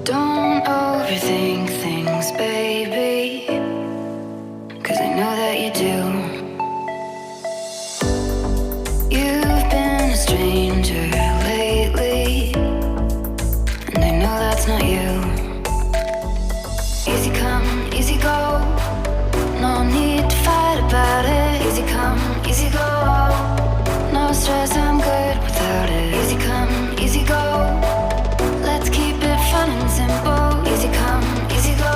Don't overthink things, baby, 'cause I know that you do. You've been a stranger lately, and I know that's not you. Easy come, easy go, no need to fight about it. Easy come, easy go, no stress, I'm good without it. Easy come, easy go, let's keep it fun and simple. Easy come, easy go.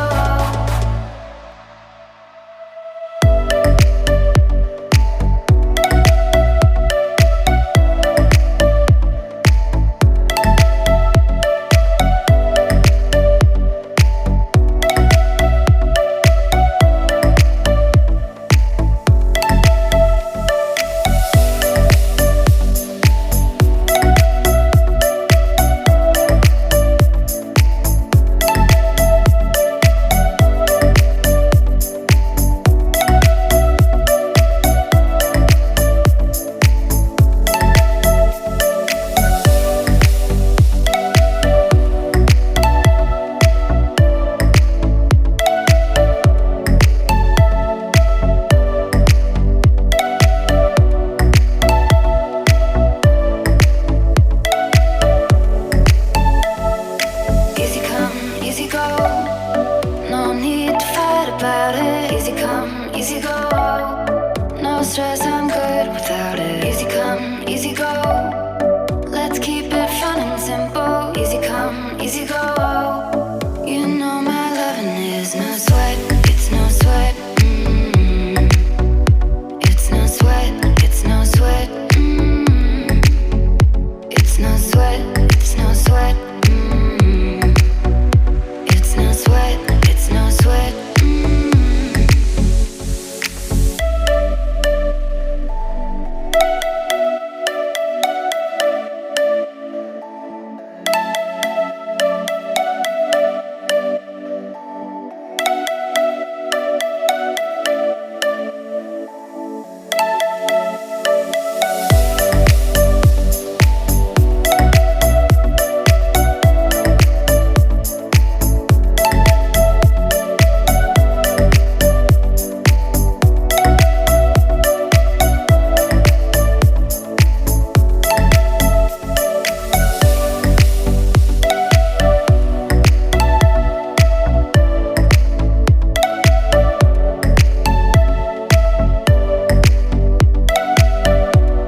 Easy go, no need to fight about it. Easy come, easy go, no stress.